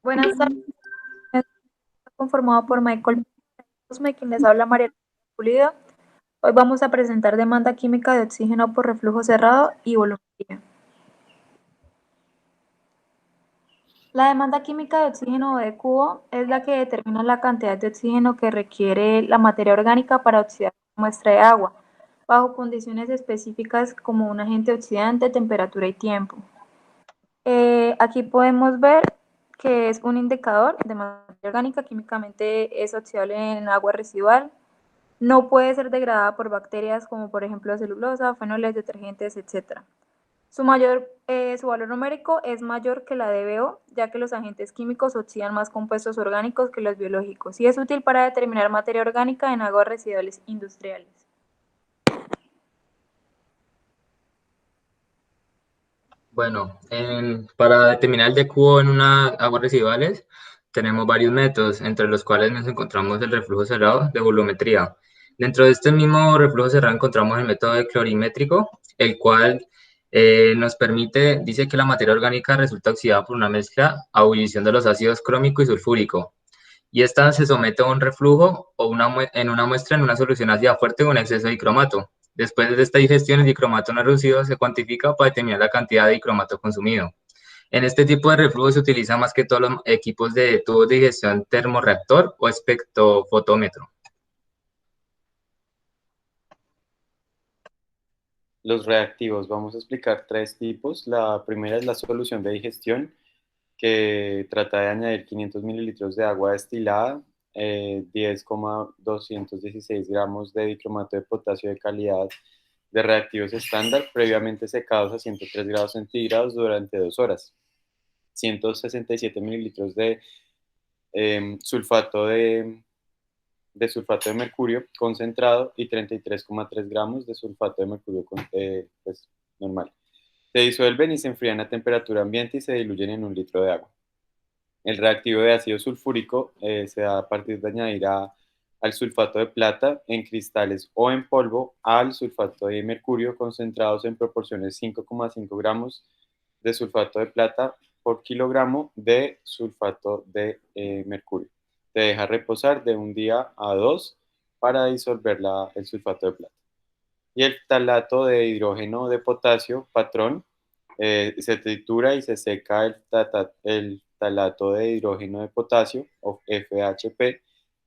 Buenas tardes, conformado por Michael Cosme, quien les habla María Pulido. Hoy vamos a presentar demanda química de oxígeno por reflujo cerrado y volumetría. La demanda química de oxígeno o de cubo es la que determina la cantidad de oxígeno que requiere la materia orgánica para oxidar una muestra de agua, bajo condiciones específicas como un agente oxidante, temperatura y tiempo. Aquí podemos ver que es un indicador de materia orgánica, químicamente es oxidable en agua residual, no puede ser degradada por bacterias como por ejemplo celulosa, fenoles, detergentes, etc. Su valor numérico es mayor que la DBO, ya que los agentes químicos oxidan más compuestos orgánicos que los biológicos y es útil para determinar materia orgánica en aguas residuales industriales. Bueno, para determinar el DQ en una aguas residuales, tenemos varios métodos, entre los cuales nos encontramos el reflujo cerrado de volumetría. Dentro de este mismo reflujo cerrado encontramos el método de clorimétrico, el cual nos permite, dice que la materia orgánica resulta oxidada por una mezcla a ebullición de los ácidos crómico y sulfúrico. Y esta se somete a un reflujo o en una muestra en una solución ácida fuerte con exceso de dicromato. Después de esta digestión, el dicromato no reducido se cuantifica para determinar la cantidad de dicromato consumido. En este tipo de reflujo se utiliza más que todos los equipos de tubos de digestión termorreactor o espectrofotómetro. Los reactivos, vamos a explicar tres tipos. La primera es la solución de digestión, que trata de añadir 500 mililitros de agua destilada, 10,216 gramos de dicromato de potasio de calidad de reactivos estándar, previamente secados a 103 grados centígrados durante 2 horas, 167 mililitros de sulfato de mercurio concentrado y 33,3 gramos de sulfato de mercurio pues, normal. Se disuelven y se enfrían a temperatura ambiente y se diluyen en 1 litro de agua. El reactivo de ácido sulfúrico se da a partir de añadir al sulfato de plata en cristales o en polvo al sulfato de mercurio concentrados en proporciones 5,5 gramos de sulfato de plata por kilogramo de sulfato de mercurio. Se deja reposar de 1 día a 2 para disolver el sulfato de plata. Y el talato de hidrógeno de potasio, patrón, se tritura y se seca el talato de hidrógeno de potasio, o FHP,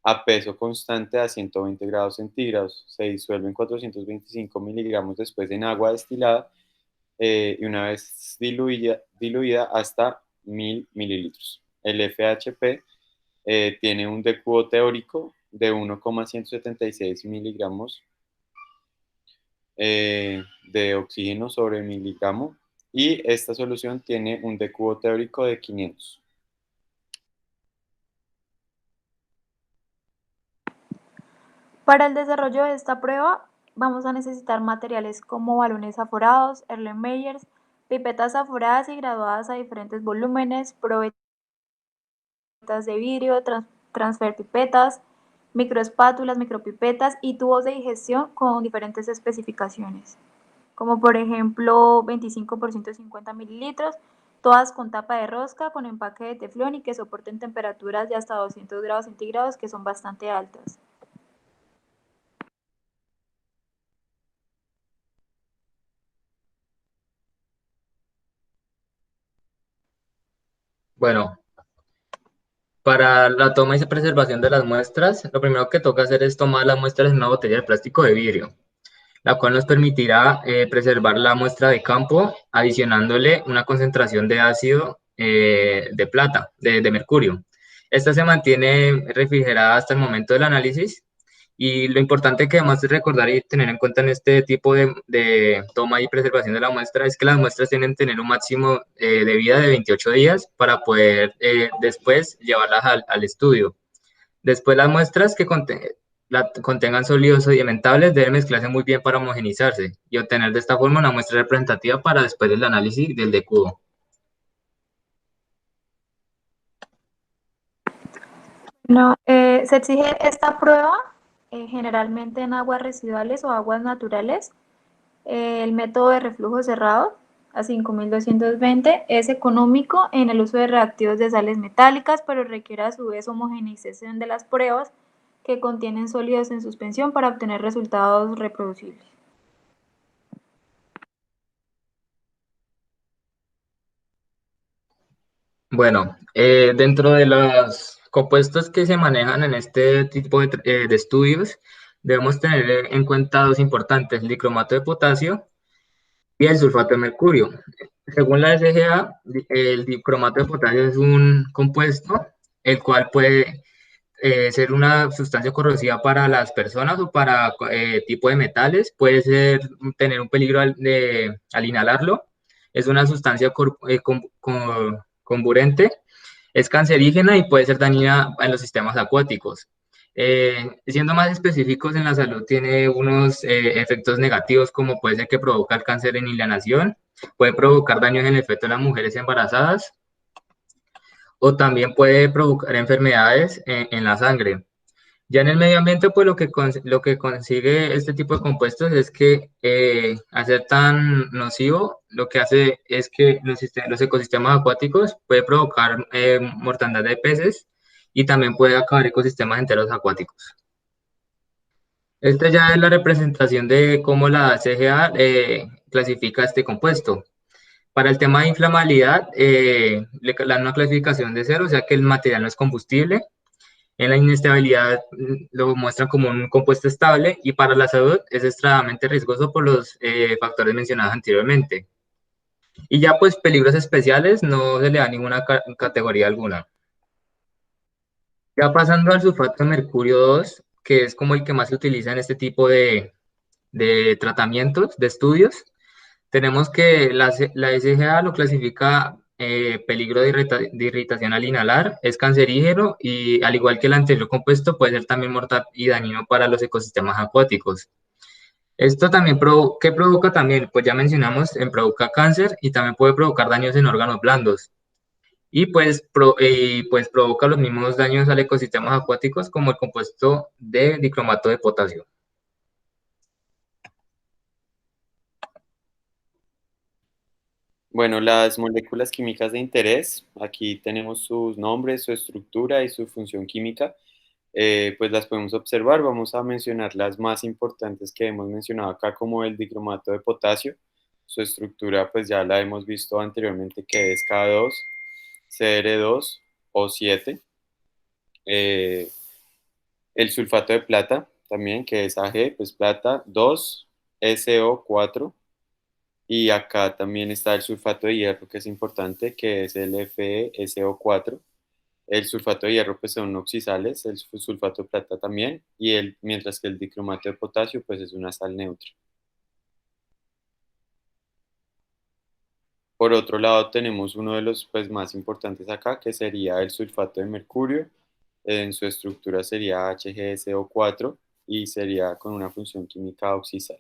a peso constante a 120 grados centígrados. Se disuelve en 425 miligramos después en agua destilada y una vez diluida hasta 1000 mililitros. El FHP tiene un DQO teórico de 1,176 miligramos de oxígeno sobre miligramo y esta solución tiene un DQO teórico de 500. Para el desarrollo de esta prueba vamos a necesitar materiales como balones aforados, Erlenmeyers, pipetas aforadas y graduadas a diferentes volúmenes, probetas de vidrio, transfer pipetas, microespátulas, micropipetas y tubos de digestión con diferentes especificaciones, como por ejemplo 25 por 150 mililitros, todas con tapa de rosca, con empaque de teflón y que soporten temperaturas de hasta 200 grados centígrados que son bastante altas. Bueno, para la toma y preservación de las muestras, lo primero que toca hacer es tomar las muestras en una botella de plástico de vidrio, la cual nos permitirá preservar la muestra de campo adicionándole una concentración de ácido de plata, de mercurio. Esta se mantiene refrigerada hasta el momento del análisis y lo importante que además es recordar y tener en cuenta en este tipo de toma y preservación de la muestra es que las muestras tienen que tener un máximo de vida de 28 días para poder después llevarlas al estudio. Después las muestras que contengan sólidos sedimentables deben mezclarse muy bien para homogenizarse y obtener de esta forma una muestra representativa para después del análisis del decubo. No, se exige esta prueba generalmente en aguas residuales o aguas naturales, el método de reflujo cerrado. a 5220 es económico en el uso de reactivos de sales metálicas, pero requiere a su vez homogeneización de las pruebas que contienen sólidos en suspensión para obtener resultados reproducibles. Bueno, dentro de los compuestos que se manejan en este tipo de estudios, debemos tener en cuenta dos importantes, el dicromato de potasio y el sulfato de mercurio. Según la SGA, el dicromato de potasio es un compuesto el cual puede ser una sustancia corrosiva para las personas o para tipo de metales, puede tener un peligro al inhalarlo, es una sustancia comburente, es cancerígena y puede ser dañina en los sistemas acuáticos. Siendo más específicos en la salud, tiene unos efectos negativos como puede ser que provoca el cáncer en la nación, puede provocar daños en el feto de las mujeres embarazadas o también puede provocar enfermedades en la sangre. Ya en el medio ambiente, pues lo que consigue este tipo de compuestos es que al ser tan nocivo, lo que hace es que los ecosistemas acuáticos puede provocar mortandad de peces y también puede acabar ecosistemas enteros acuáticos. Esta ya es la representación de cómo la CGA clasifica este compuesto. Para el tema de inflamabilidad, le dan una clasificación de 0, o sea que el material no es combustible. En la inestabilidad lo muestran como un compuesto estable y para la salud es extremadamente riesgoso por los factores mencionados anteriormente. Y ya pues peligros especiales no se le da ninguna categoría alguna. Ya pasando al sulfato de mercurio 2, que es como el que más se utiliza en este tipo de tratamientos, de estudios, tenemos que la SGA lo clasifica peligro de irritación al inhalar, es cancerígeno y al igual que el anterior compuesto puede ser también mortal y dañino para los ecosistemas acuáticos. Esto también ¿qué provoca también? Pues ya mencionamos, provoca cáncer y también puede provocar daños en órganos blandos. Y pues provoca los mismos daños al ecosistemas acuáticos como el compuesto de dicromato de potasio. Bueno, las moléculas químicas de interés, aquí tenemos sus nombres, su estructura y su función química. Pues las podemos observar. Vamos a mencionar las más importantes que hemos mencionado acá, como el dicromato de potasio. Su estructura, pues ya la hemos visto anteriormente, que es K2, Cr2, O7. El sulfato de plata, también, que es Ag, pues plata, 2, SO4. Y acá también está el sulfato de hierro, que es importante, que es el FeSO4. El sulfato de hierro pues son oxisales, el sulfato de plata también, mientras que el dicromato de potasio pues es una sal neutra. Por otro lado tenemos uno de los pues más importantes acá, que sería el sulfato de mercurio. En su estructura sería HgSO4 y sería con una función química oxisal.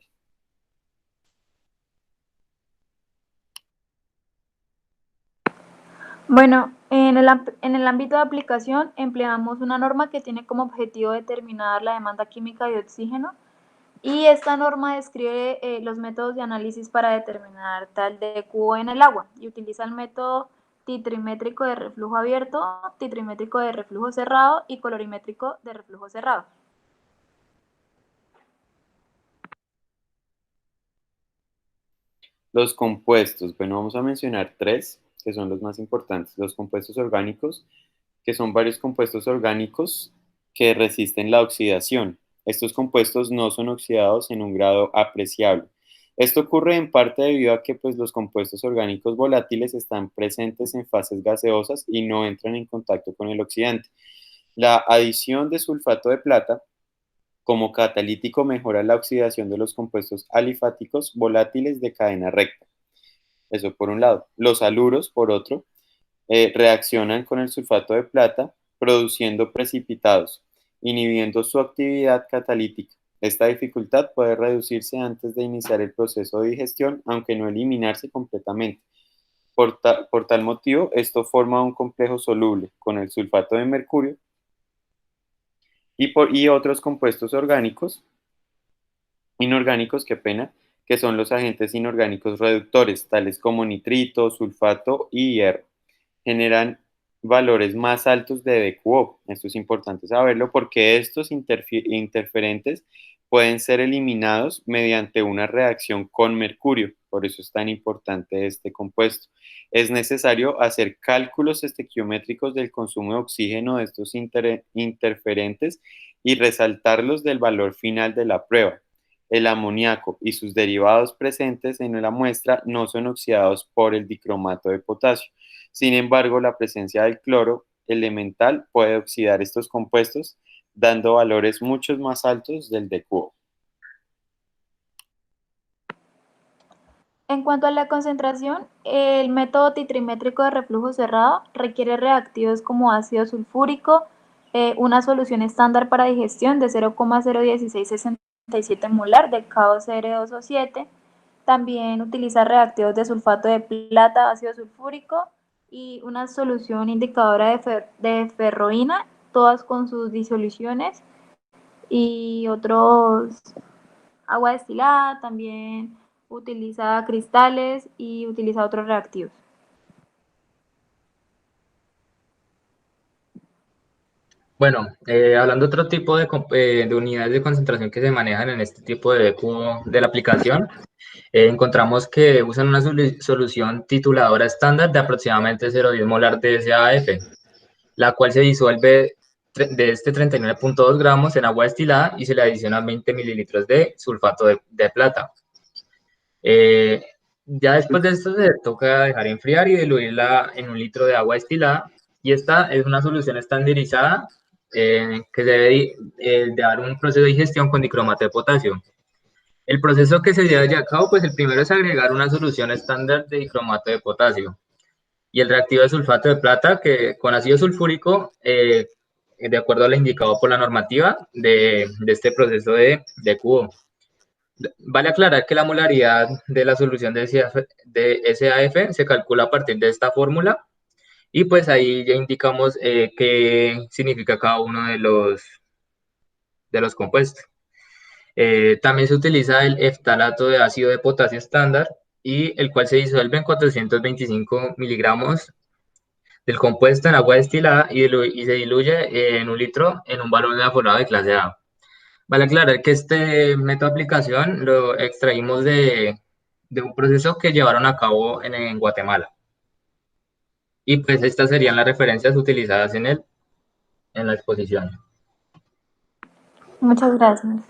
Bueno, en el ámbito de aplicación empleamos una norma que tiene como objetivo determinar la demanda química de oxígeno y esta norma describe los métodos de análisis para determinar tal de Q en el agua y utiliza el método titrimétrico de reflujo abierto, titrimétrico de reflujo cerrado y colorimétrico de reflujo cerrado. Los compuestos, bueno, vamos a mencionar tres, que son los más importantes. Los compuestos orgánicos, que son varios compuestos orgánicos que resisten la oxidación. Estos compuestos no son oxidados en un grado apreciable. Esto ocurre en parte debido a que pues, los compuestos orgánicos volátiles están presentes en fases gaseosas y no entran en contacto con el oxidante. La adición de sulfato de plata como catalítico mejora la oxidación de los compuestos alifáticos volátiles de cadena recta. Eso por un lado. Los haluros, por otro, reaccionan con el sulfato de plata produciendo precipitados, inhibiendo su actividad catalítica. Esta dificultad puede reducirse antes de iniciar el proceso de digestión, aunque no eliminarse completamente. Por tal motivo, esto forma un complejo soluble con el sulfato de mercurio y otros compuestos orgánicos, inorgánicos, qué pena, que son los agentes inorgánicos reductores, tales como nitrito, sulfato y hierro. Generan valores más altos de DQO. Esto es importante saberlo porque estos interferentes pueden ser eliminados mediante una reacción con mercurio. Por eso es tan importante este compuesto. Es necesario hacer cálculos estequiométricos del consumo de oxígeno de estos interferentes y resaltarlos del valor final de la prueba. El amoníaco y sus derivados presentes en la muestra no son oxidados por el dicromato de potasio. Sin embargo, la presencia del cloro elemental puede oxidar estos compuestos, dando valores mucho más altos del DQO. En cuanto a la concentración, el método titrimétrico de reflujo cerrado requiere reactivos como ácido sulfúrico, una solución estándar para digestión de 0,01667 molar de KOCr2O7. También utiliza reactivos de sulfato de plata, ácido sulfúrico y una solución indicadora de ferroína, todas con sus disoluciones y otros agua destilada, también utiliza cristales y utiliza otros reactivos. Bueno, hablando de otro tipo de unidades de concentración que se manejan en este tipo de cubo de la aplicación, encontramos que usan una solución tituladora estándar de aproximadamente 0,10 molar de SAF, la cual se disuelve de este 39,2 gramos en agua destilada y se le adiciona 20 mililitros de sulfato de plata. Ya después de esto se toca dejar enfriar y diluirla en 1 litro de agua destilada, y esta es una solución estandarizada que se debe de dar un proceso de digestión con dicromato de potasio. El proceso que se lleva a cabo, pues el primero es agregar una solución estándar de dicromato de potasio y el reactivo de sulfato de plata que con ácido sulfúrico, de acuerdo a lo indicado por la normativa de este proceso de cubo. Vale aclarar que la molaridad de la solución de SAF se calcula a partir de esta fórmula y pues ahí ya indicamos qué significa cada uno de los compuestos. También se utiliza el eftalato de ácido de potasio estándar y el cual se disuelve en 425 miligramos del compuesto en agua destilada y se diluye en 1 litro en un balón evaporado de clase A. Vale aclarar que este método de aplicación lo extraímos de un proceso que llevaron a cabo en Guatemala. Y pues estas serían las referencias utilizadas en la exposición. Muchas gracias.